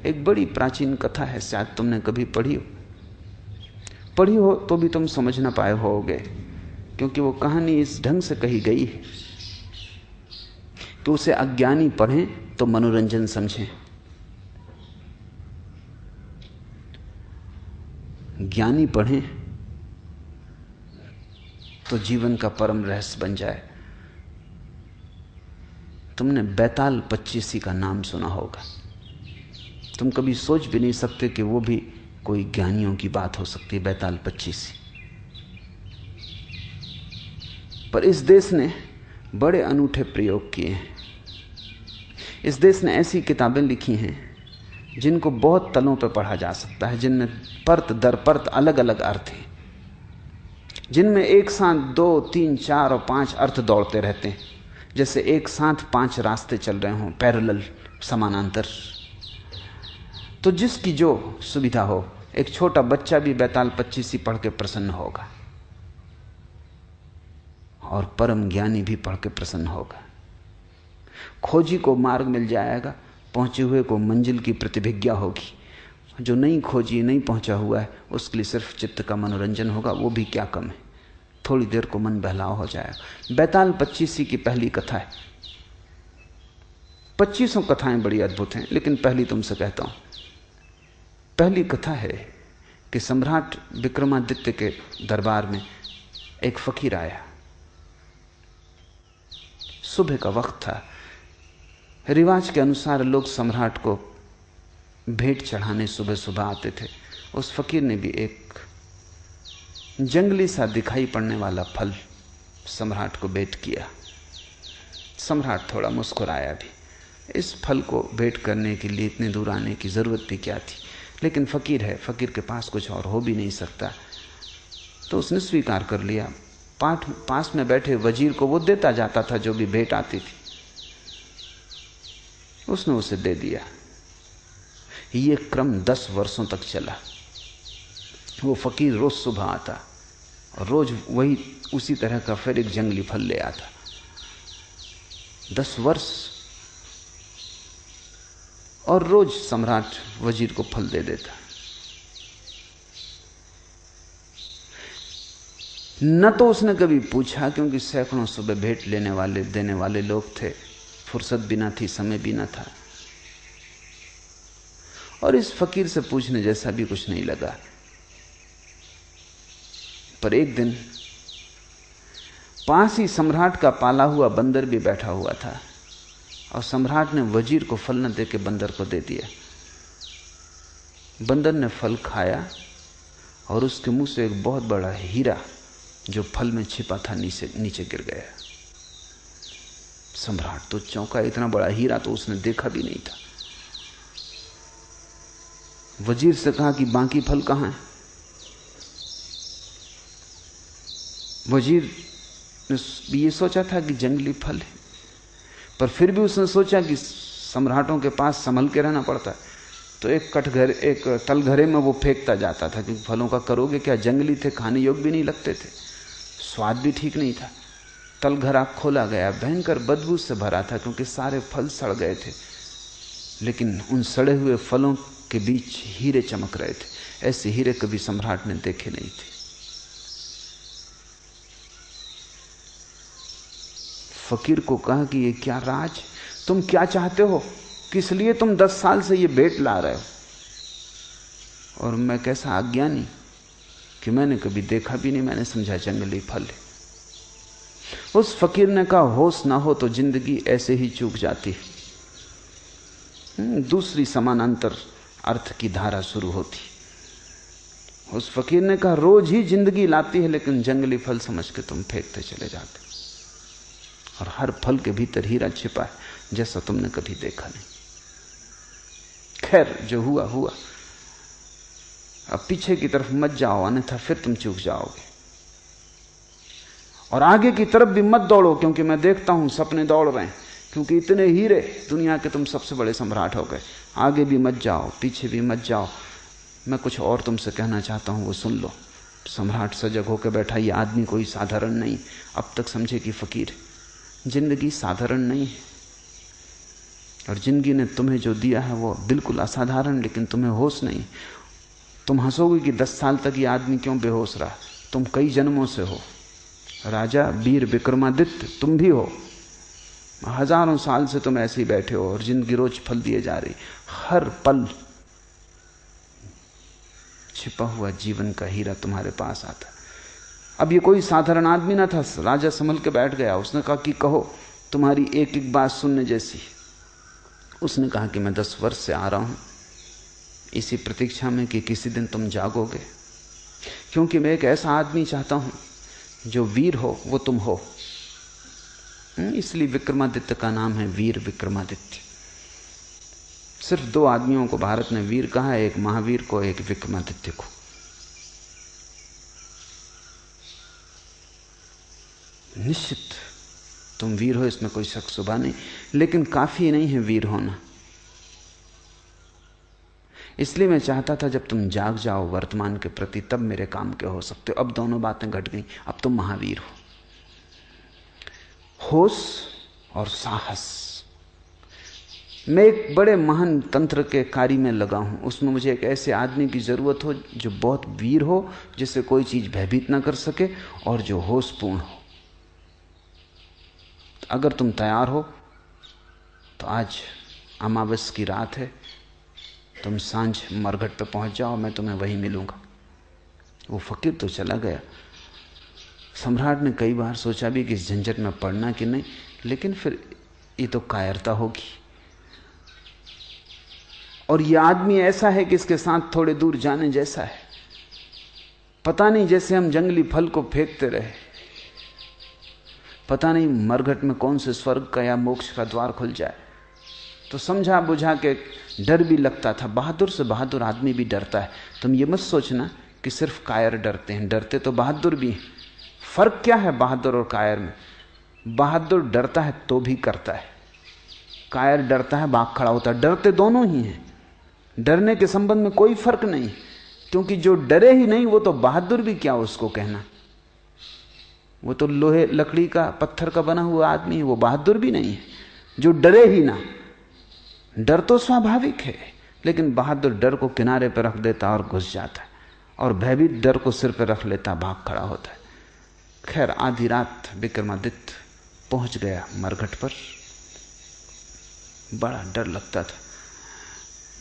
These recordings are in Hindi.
एक बड़ी प्राचीन कथा है, शायद तुमने कभी पढ़ी हो तो भी तुम समझ ना पाए होगे, क्योंकि वो कहानी इस ढंग से कही गई है कि उसे अज्ञानी पढ़ें तो मनोरंजन समझें, ज्ञानी पढ़ें तो जीवन का परम रहस्य बन जाए। तुमने बैताल पच्चीसी का नाम सुना होगा। तुम कभी सोच भी नहीं सकते कि वो भी कोई ज्ञानियों की बात हो सकती है, बैताल पच्चीसी। पर इस देश ने बड़े अनूठे प्रयोग किए हैं। इस देश ने ऐसी किताबें लिखी हैं जिनको बहुत तलों पर पढ़ा जा सकता है, जिनमें परत दर परत अलग अलग अर्थ हैं, जिनमें एक साथ 2, 3, 4 और 5 अर्थ दौड़ते रहते हैं, जैसे एक साथ 5 रास्ते चल रहे हों, पैरेलल, समानांतर। तो जिसकी जो सुविधा हो, एक छोटा बच्चा भी बैताल पच्चीसी पढ़ के प्रसन्न होगा और परम ज्ञानी भी पढ़ के प्रसन्न होगा। खोजी को मार्ग मिल जाएगा, पहुंचे हुए को मंजिल की प्रतिभिज्ञा होगी। जो नहीं खोजी, नहीं पहुंचा हुआ है, उसके लिए सिर्फ चित्त का मनोरंजन होगा, वो भी क्या कम है, थोड़ी देर को मन बहलाव हो जाएगा। बैताल पच्चीसी की पहली कथा है। 25 कथाएं बड़ी अद्भुत हैं, लेकिन पहली तुमसे कहता हूं। पहली कथा है कि सम्राट विक्रमादित्य के दरबार में एक फकीर आया। सुबह का वक्त था। रिवाज के अनुसार लोग सम्राट को भेंट चढ़ाने सुबह सुबह आते थे। उस फकीर ने भी एक जंगली सा दिखाई पड़ने वाला फल सम्राट को भेंट किया। सम्राट थोड़ा मुस्कुराया भी। इस फल को भेंट करने के लिए इतने दूर आने की जरूरत भी क्या थी, लेकिन फकीर है, फकीर के पास कुछ और हो भी नहीं सकता, तो उसने स्वीकार कर लिया। पास में बैठे वजीर को वो देता जाता था जो भी भेंट आती थी, उसने उसे दे दिया। ये क्रम 10 वर्षों तक चला। वो फकीर रोज सुबह आता और रोज वही उसी तरह का फिर एक जंगली फल ले आता। 10 वर्ष, और रोज सम्राट वजीर को फल दे देता। न तो उसने कभी पूछा, क्योंकि सैकड़ों सुबह भेंट लेने वाले देने वाले लोग थे, फुर्सत भी ना थी, समय भी ना था, और इस फकीर से पूछने जैसा भी कुछ नहीं लगा। पर एक दिन पास ही सम्राट का पाला हुआ बंदर भी बैठा हुआ था, और सम्राट ने वजीर को फल न दे के बंदर को दे दिया। बंदर ने फल खाया और उसके मुंह से एक बहुत बड़ा हीरा जो फल में छिपा था नीचे गिर गया। सम्राट तो चौंका, इतना बड़ा हीरा तो उसने देखा भी नहीं था। वजीर से कहा कि बाकी फल कहां है? वजीर ने ये सोचा था कि जंगली फल है, पर फिर भी उसने सोचा कि सम्राटों के पास संभल के रहना पड़ता है, तो एक तलघरे में वो फेंकता जाता था, क्योंकि फलों का करोगे क्या, जंगली थे, खाने योग्य भी नहीं लगते थे, स्वाद भी ठीक नहीं था। तलघरा खोला गया, भयंकर बदबू से भरा था, क्योंकि सारे फल सड़ गए थे, लेकिन उन सड़े हुए फलों के बीच हीरे चमक रहे थे। ऐसे हीरे कभी सम्राट ने देखे नहीं थे। फकीर को कहा कि ये क्या राज, तुम क्या चाहते हो, किस लिए तुम 10 साल से ये भेंट ला रहे हो, और मैं कैसा अज्ञानी कि मैंने कभी देखा भी नहीं, मैंने समझा जंगली फल है। उस फकीर ने कहा, होश ना हो तो जिंदगी ऐसे ही चूक जाती है। दूसरी समानांतर अर्थ की धारा शुरू होती। उस फकीर ने कहा, रोज ही जिंदगी लाती है, लेकिन जंगली फल समझ के तुम फेंकते चले जाते, और हर फल के भीतर हीरा छिपा है जैसा तुमने कभी देखा नहीं। खैर, जो हुआ हुआ, अब पीछे की तरफ मत जाओ, अन्यथा फिर तुम चूक जाओगे, और आगे की तरफ भी मत दौड़ो, क्योंकि मैं देखता हूं सपने दौड़ रहे हैं, क्योंकि इतने हीरे, दुनिया के तुम सबसे बड़े सम्राट हो गए। आगे भी मत जाओ, पीछे भी मत जाओ, मैं कुछ और तुमसे कहना चाहता हूं, वो सुन लो। सम्राट सजग होकर बैठा। ये आदमी कोई साधारण नहीं, अब तक समझे कि फकीर। जिंदगी साधारण नहीं है, और जिंदगी ने तुम्हें जो दिया है वो बिल्कुल असाधारण, लेकिन तुम्हें होश नहीं। तुम हंसोगे कि 10 साल तक ये आदमी क्यों बेहोश रहा। तुम कई जन्मों से हो। राजा वीर विक्रमादित्य तुम भी हो। हजारों साल से तुम ऐसे ही बैठे हो और जिंदगी रोज फल दिए जा रही। हर पल छिपा हुआ जीवन का हीरा तुम्हारे पास आता। अब ये कोई साधारण आदमी ना था। राजा संभल के बैठ गया। उसने कहा कि कहो, तुम्हारी एक एक बात सुनने जैसी। उसने कहा कि मैं 10 वर्ष से आ रहा हूं इसी प्रतीक्षा में कि किसी दिन तुम जागोगे, क्योंकि मैं एक ऐसा आदमी चाहता हूं जो वीर हो, वो तुम हो। इसलिए विक्रमादित्य का नाम है वीर विक्रमादित्य। सिर्फ 2 आदमियों को भारत ने वीर कहा है, एक महावीर को, एक विक्रमादित्य को। निश्चित तुम वीर हो, इसमें कोई शक शुबा नहीं, लेकिन काफी नहीं है वीर होना। इसलिए मैं चाहता था जब तुम जाग जाओ वर्तमान के प्रति, तब मेरे काम के हो सकते हो। अब दोनों बातें घट गई। अब तुम महावीर हो। होश और साहस। मैं एक बड़े महान तंत्र के कार्य में लगा हूं। उसमें मुझे एक ऐसे आदमी की जरूरत हो जो बहुत वीर हो, जिसे कोई चीज भयभीत ना कर सके, और जो होशपूर्ण हो। अगर तुम तैयार हो तो आज अमावस की रात है, तुम सांझ मरघट पे पहुंच जाओ, मैं तुम्हें वहीं मिलूंगा। वो फकीर तो चला गया। सम्राट ने कई बार सोचा भी कि इस झंझट में पड़ना कि नहीं, लेकिन फिर ये तो कायरता होगी। और ये आदमी ऐसा है कि इसके साथ थोड़े दूर जाने जैसा है। पता नहीं, जैसे हम जंगली फल को फेंकते रहे, पता नहीं मरघट में कौन से स्वर्ग का या मोक्ष का द्वार खुल जाए। तो समझा बुझा के डर भी लगता था। बहादुर से बहादुर आदमी भी डरता है। तुम ये मत सोचना कि सिर्फ कायर डरते हैं, डरते तो बहादुर भी हैं। फर्क क्या है बहादुर और कायर में? बहादुर डरता है तो भी करता है, कायर डरता है भाग खड़ा होता है। डरते दोनों ही हैं। डरने के संबंध में कोई फर्क नहीं, क्योंकि जो डरे ही नहीं वो तो बहादुर भी क्या उसको कहना। वो तो लोहे लकड़ी का पत्थर का बना हुआ आदमी है, वो बहादुर भी नहीं है जो डरे ही ना। डर तो स्वाभाविक है, लेकिन बहादुर डर को किनारे पर रख देता और घुस जाता है, और भयभीत डर को सिर पर रख लेता, भाग खड़ा होता है। खैर आधी रात विक्रमादित्य पहुंच गया मरघट पर। बड़ा डर लगता था,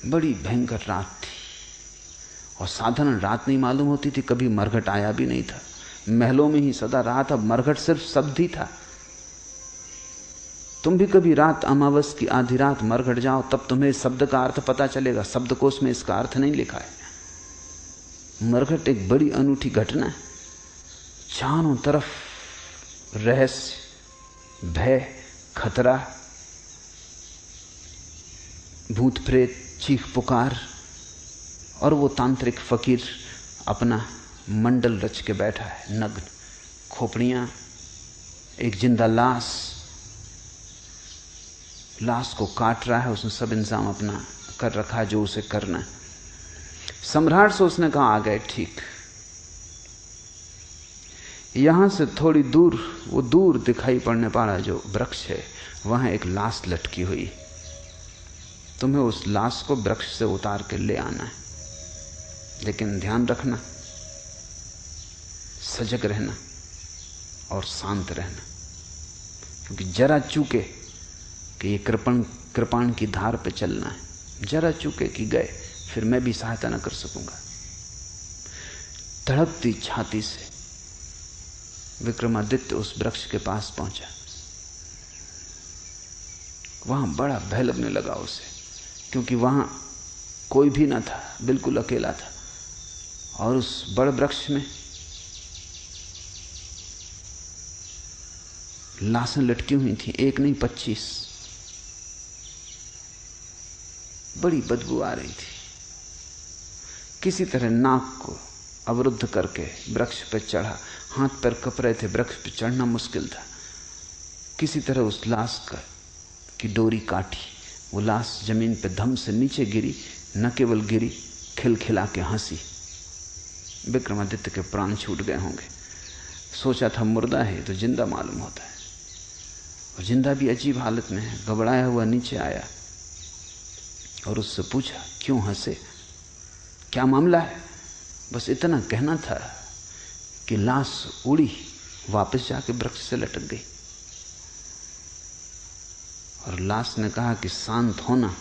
बड़ी भयंकर रात थी, और साधारण रात नहीं मालूम होती थी। कभी मरघट आया भी नहीं था, महलों में ही सदा रहा था। मरघट सिर्फ शब्द ही था। तुम भी कभी रात अमावस की आधी रात मरघट जाओ, तब तुम्हें इस शब्द का अर्थ पता चलेगा। शब्दकोश में इसका अर्थ नहीं लिखा है। मरघट एक बड़ी अनूठी घटना है। चारों तरफ रहस्य, भय, खतरा, भूत प्रेत, चीख पुकार, और वो तांत्रिक फकीर अपना मंडल रच के बैठा है, नग्न। खोपड़ियां, एक जिंदा लाश को काट रहा है। उसने सब इंतजाम अपना कर रखा है जो उसे करना है। सम्राट से उसने कहा, आ गए ठीक। यहां से थोड़ी दूर, वो दूर दिखाई पड़ने वाला जो वृक्ष है, वहां एक लाश लटकी हुई। तुम्हें उस लाश को वृक्ष से उतार के ले आना है, लेकिन ध्यान रखना, सजग रहना और शांत रहना, क्योंकि जरा चूके कि ये कृपाण की धार पे चलना है, जरा चूके कि गए, फिर मैं भी सहायता न कर सकूंगा। धड़कती छाती से विक्रमादित्य उस वृक्ष के पास पहुंचा। वहां बड़ा भय लगने लगा उसे, क्योंकि वहां कोई भी ना था, बिल्कुल अकेला था। और उस बड़े वृक्ष में लाशें लटकी हुई थी, एक नहीं 25। बड़ी बदबू आ रही थी। किसी तरह नाक को अवरुद्ध करके वृक्ष पर चढ़ा। हाथ पैर कप रहे थे, वृक्ष पर चढ़ना मुश्किल था। किसी तरह उस लाश की डोरी काटी। वो लाश जमीन पे धम से नीचे गिरी। न केवल गिरी, खिलखिला के हंसी। विक्रमादित्य के प्राण छूट गए होंगे। सोचा था मुर्दा है तो जिंदा मालूम होता है, और जिंदा भी अजीब हालत में है। घबराया हुआ नीचे आया, और उससे पूछा, क्यों हंसे, क्या मामला है? बस इतना कहना था कि लाश उड़ी, वापस जाके वृक्ष से लटक गई। और लाश ने कहा कि शांत होना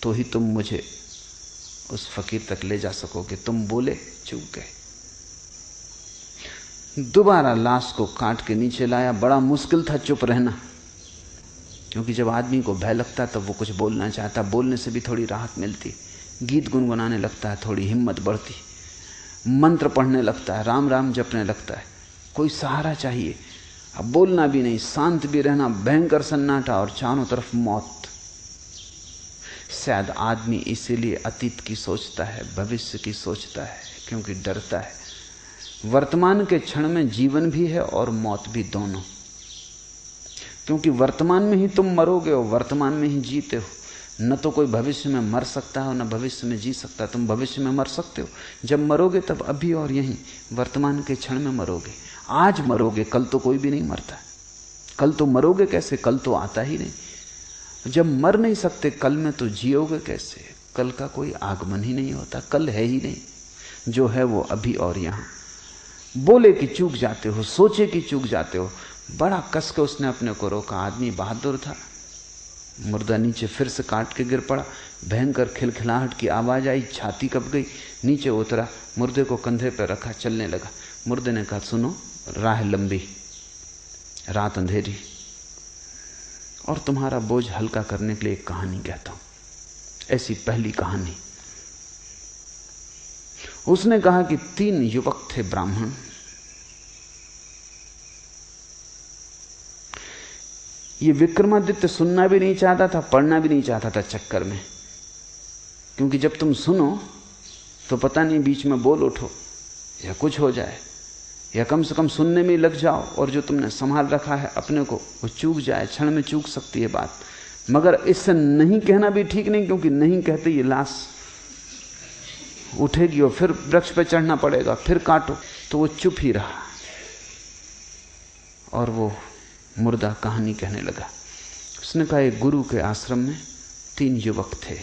तो ही तुम मुझे उस फकीर तक ले जा सकोगे। तुम बोले, चूक गए। दोबारा लाश को काट के नीचे लाया। बड़ा मुश्किल था चुप रहना, क्योंकि जब आदमी को भय लगता है तब वो कुछ बोलना चाहता, बोलने से भी थोड़ी राहत मिलती। गीत गुनगुनाने लगता है, थोड़ी हिम्मत बढ़ती, मंत्र पढ़ने लगता है, राम राम जपने लगता है, कोई सहारा चाहिए। अब बोलना भी नहीं, शांत भी रहना, भयंकर सन्नाटा और चारों तरफ मौत। शायद आदमी इसीलिए अतीत की सोचता है, भविष्य की सोचता है, क्योंकि डरता है। वर्तमान के क्षण में जीवन भी है और मौत भी, दोनों। क्योंकि वर्तमान में ही तुम मरोगे हो, वर्तमान में ही जीते हो। न तो कोई भविष्य में मर सकता है, न भविष्य में जी सकता है। तुम भविष्य में मर सकते हो, जब मरोगे तब अभी और यहीं वर्तमान के क्षण में मरोगे। आज मरोगे, कल तो कोई भी नहीं मरता। कल तो मरोगे कैसे, कल तो आता ही नहीं। जब मर नहीं सकते कल में, तो जियोगे कैसे? कल का कोई आगमन ही नहीं होता, कल है ही नहीं। जो है वो अभी और यहां। बोले कि चूक जाते हो, सोचे कि चूक जाते हो। बड़ा कस के उसने अपने को रोका। आदमी बहादुर था। मुर्दा नीचे फिर से काट के गिर पड़ा। भयंकर खिलखिलाहट की आवाज आई, छाती कँप गई। नीचे उतरा, मुर्दे को कंधे पर रखा, चलने लगा। मुर्दे ने कहा, सुनो, राह लंबी, रात अंधेरी, और तुम्हारा बोझ हल्का करने के लिए एक कहानी कहता हूं। ऐसी पहली कहानी। उसने कहा कि 3 युवक थे, ब्राह्मण। ये विक्रमादित्य सुनना भी नहीं चाहता था, पढ़ना भी नहीं चाहता था चक्कर में, क्योंकि जब तुम सुनो तो पता नहीं बीच में बोल उठो या कुछ हो जाए, या कम से कम सुनने में लग जाओ और जो तुमने संभाल रखा है अपने को वो चूक जाए। क्षण में चूक सकती है बात। मगर इससे नहीं कहना भी ठीक नहीं, क्योंकि नहीं कहते ये लाश उठेगी और फिर वृक्ष पर चढ़ना पड़ेगा, फिर काटो। तो वो चुप ही रहा और वो मुर्दा कहानी कहने लगा। उसने कहा, एक गुरु के आश्रम में 3 युवक थे।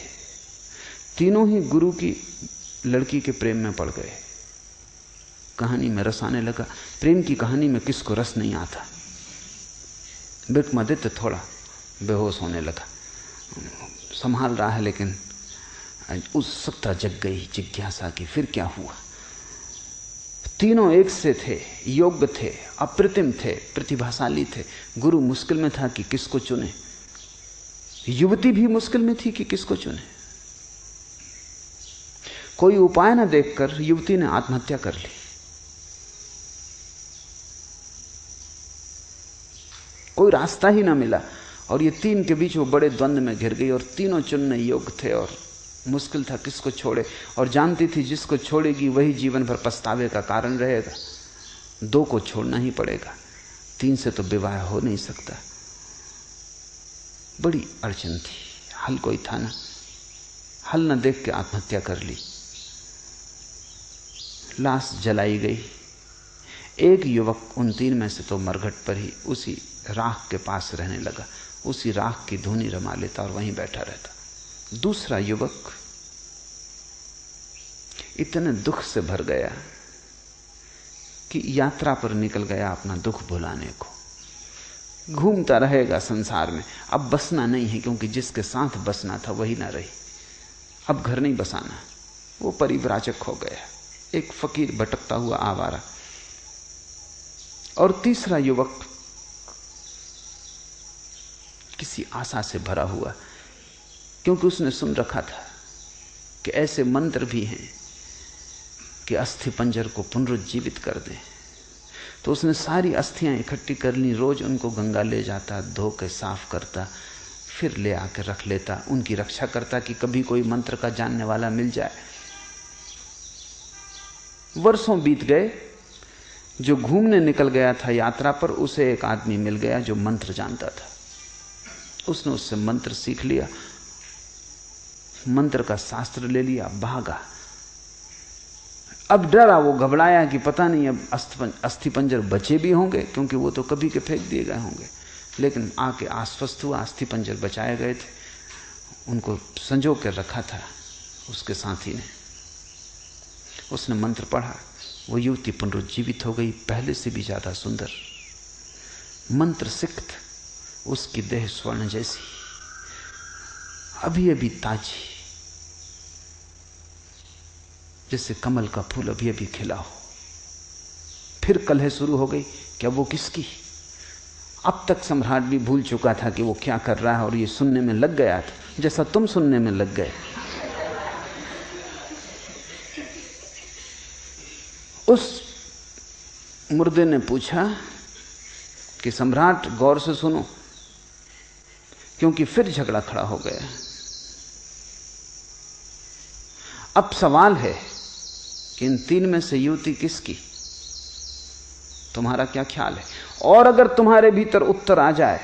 तीनों ही गुरु की लड़की के प्रेम में पड़ गए। कहानी में रस आने लगा। प्रेम की कहानी में किसको रस नहीं आता? विक्रमादित्य थोड़ा बेहोश होने लगा। संभाल रहा है, लेकिन उत्सुकता जग गई, जिज्ञासा की, फिर क्या हुआ? तीनों एक से थे, योग्य थे, अप्रतिम थे, प्रतिभाशाली थे। गुरु मुश्किल में था कि किसको चुने। युवती भी मुश्किल में थी कि किसको चुने। कोई उपाय न देखकर युवती ने आत्महत्या कर ली। कोई रास्ता ही ना मिला और ये 3 के बीच वो बड़े द्वंद्व में घिर गई। और तीनों चुनने योग्य थे और मुश्किल था किसको छोड़े। और जानती थी जिसको छोड़ेगी वही जीवन भर पछतावे का कारण रहेगा। 2 को छोड़ना ही पड़ेगा, 3 से तो विवाह हो नहीं सकता। बड़ी अड़चन थी, हल कोई था ना। हल न देख के आत्महत्या कर ली। लाश जलाई गई। एक युवक उन 3 में से तो मरघट पर ही उसी राख के पास रहने लगा, उसी राख की धुनी रमा लेता और वहीं बैठा रहता। दूसरा युवक इतने दुख से भर गया कि यात्रा पर निकल गया अपना दुख भुलाने को। घूमता रहेगा संसार में, अब बसना नहीं है, क्योंकि जिसके साथ बसना था वही ना रही। अब घर नहीं बसाना, वो परिव्राजक हो गया, एक फकीर भटकता हुआ आवारा। और तीसरा युवक किसी आशा से भरा हुआ, क्योंकि उसने सुन रखा था कि ऐसे मंत्र भी हैं कि अस्थि पंजर को पुनरुज्जीवित कर दें। तो उसने सारी अस्थियां इकट्ठी कर ली। रोज उनको गंगा ले जाता, धो के साफ करता, फिर ले आकर रख लेता, उनकी रक्षा करता कि कभी कोई मंत्र का जानने वाला मिल जाए। वर्षों बीत गए। जो घूमने निकल गया था यात्रा पर, उसे एक आदमी मिल गया जो मंत्र जानता था। उसने उससे मंत्र सीख लिया, मंत्र का शास्त्र ले लिया, भागा। अब डरा, वो घबराया कि पता नहीं अब अस्थि पंजर बचे भी होंगे, क्योंकि वो तो कभी के फेंक दिए गए होंगे। लेकिन आके आश्वस्त हुआ, अस्थि पंजर बचाए गए थे, उनको संजो कर रखा था उसके साथी ने। उसने मंत्र पढ़ा, वो युवती पुनरुज्जीवित हो गई, पहले से भी ज्यादा सुंदर, मंत्र सिक्त, उसकी देह स्वर्ण जैसी, अभी अभी ताजी, जैसे कमल का फूल अभी अभी खिला हो। फिर कलह शुरू हो गई, क्या वो किसकी? अब तक सम्राट भी भूल चुका था कि वो क्या कर रहा है, और ये सुनने में लग गया था जैसा तुम सुनने में लग गए। उस मुर्दे ने पूछा कि सम्राट गौर से सुनो, क्योंकि फिर झगड़ा खड़ा हो गया। अब सवाल है कि इन तीन में से युवती किसकी? तुम्हारा क्या ख्याल है? और अगर तुम्हारे भीतर उत्तर आ जाए,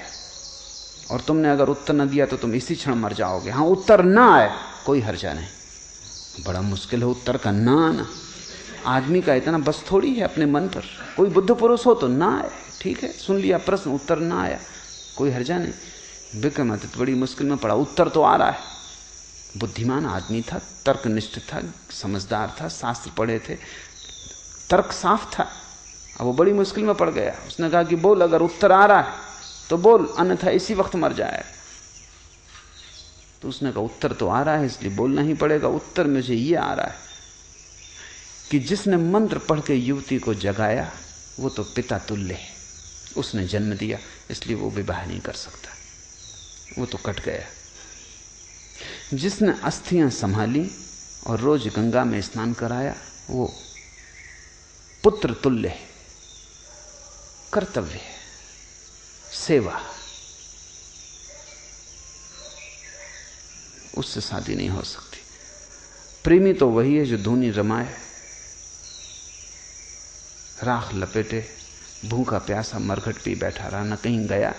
और तुमने अगर उत्तर न दिया तो तुम इसी क्षण मर जाओगे। हाँ, उत्तर ना आए कोई हर्जा नहीं। बड़ा मुश्किल है उत्तर का ना आना। आदमी का इतना बस थोड़ी है अपने मन पर। कोई बुद्ध पुरुष हो तो ना आए, ठीक है, सुन लिया प्रश्न, उत्तर ना आया, कोई हर्जा नहीं। विक्रमादित्य बड़ी मुश्किल में पड़ा। उत्तर तो आ रहा है, बुद्धिमान आदमी था, तर्कनिष्ठ था, समझदार था, शास्त्र पढ़े थे, तर्क साफ था। अब वो बड़ी मुश्किल में पड़ गया। उसने कहा कि बोल, अगर उत्तर आ रहा है तो बोल, अन्यथा इसी वक्त मर जाए। तो उसने कहा उत्तर तो आ रहा है, इसलिए बोलना ही पड़ेगा। उत्तर मुझे ये आ रहा है कि जिसने मंत्र पढ़ के युवती को जगाया वो तो पिता तुल्य है, उसने जन्म दिया, इसलिए वो विवाह नहीं कर सकता, वो तो कट गया। जिसने अस्थियां संभाली और रोज गंगा में स्नान कराया वो पुत्र तुल्य है, कर्तव्य है, सेवा, उससे शादी नहीं हो सकती। प्रेमी तो वही है जो धूनी रमाए, राख लपेटे, भूखा प्यासा मरघट पी बैठा रहा, न कहीं गया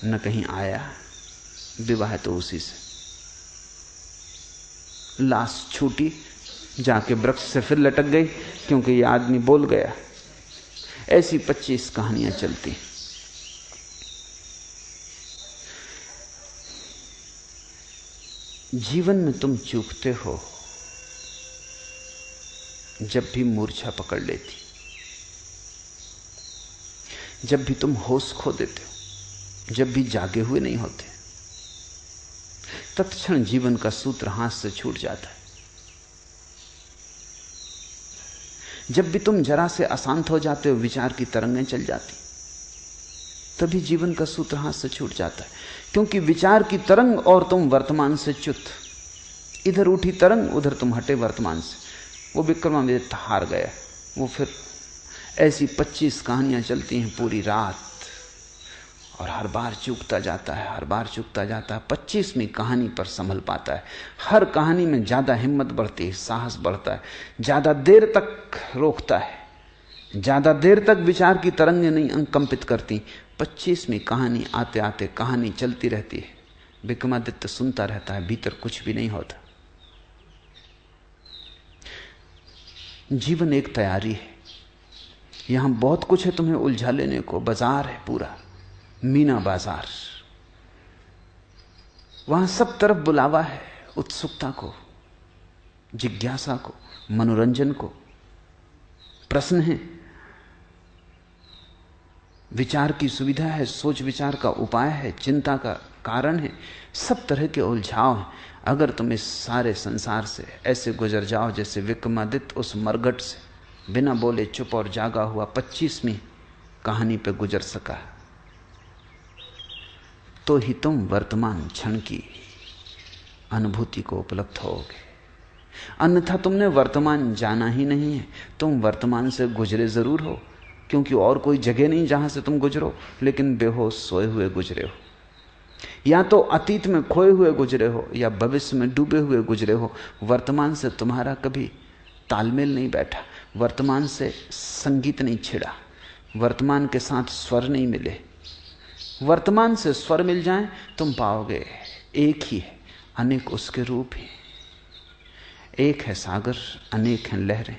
न कहीं आया। विवाह तो उसी से। लाश छूटी, जाके वृक्ष से फिर लटक गई, क्योंकि ये आदमी बोल गया। ऐसी 25 कहानियां चलती। जीवन में तुम चूकते हो जब भी मूर्छा पकड़ लेती, जब भी तुम होश खो देते हो, जब भी जागे हुए नहीं होते, तत्क्षण जीवन का सूत्र हाथ से छूट जाता है। जब भी तुम जरा से अशांत हो जाते हो, विचार की तरंगें चल जाती, तभी जीवन का सूत्र हाथ से छूट जाता है। क्योंकि विचार की तरंग और तुम वर्तमान से च्युत, इधर उठी तरंग, उधर तुम हटे वर्तमान से। वो विक्रमादित्य हार गया। वो फिर ऐसी 25 कहानियां चलती हैं पूरी रात, और हर बार चूकता जाता है, हर बार चूकता जाता है। 25वीं कहानी पर संभल पाता है। हर कहानी में ज्यादा हिम्मत बढ़ती है, साहस बढ़ता है, ज्यादा देर तक रोकता है, ज्यादा देर तक विचार की तरंगें नहीं अंकंपित करती। 25वीं कहानी आते आते कहानी चलती रहती है। विक्रमादित्य सुनता रहता है, भीतर कुछ भी नहीं होता। जीवन एक तैयारी है। यहां बहुत कुछ है तुम्हें उलझा लेने को। बाजार है पूरा, मीना बाजार। वहां सब तरफ बुलावा है, उत्सुकता को, जिज्ञासा को, मनोरंजन को। प्रश्न है, विचार की सुविधा है, सोच विचार का उपाय है, चिंता का कारण है, सब तरह के उलझाव हैं। अगर तुम इस सारे संसार से ऐसे गुजर जाओ जैसे विक्रमादित्य उस मरघट से बिना बोले चुप और जागा हुआ 25वीं कहानी पे गुजर सका, तो ही तुम वर्तमान क्षण की अनुभूति को उपलब्ध होगे। अन्यथा तुमने वर्तमान जाना ही नहीं है। तुम वर्तमान से गुजरे जरूर हो, क्योंकि और कोई जगह नहीं जहां से तुम गुजरो, लेकिन बेहोश सोए हुए गुजरे हो। या तो अतीत में खोए हुए गुजरे हो, या भविष्य में डूबे हुए गुजरे हो। वर्तमान से तुम्हारा कभी तालमेल नहीं बैठा, वर्तमान से संगीत नहीं छिड़ा, वर्तमान के साथ स्वर नहीं मिले। वर्तमान से स्वर मिल जाएं, तुम पाओगे एक ही है, अनेक उसके रूप ही। एक है सागर, अनेक हैं लहरें।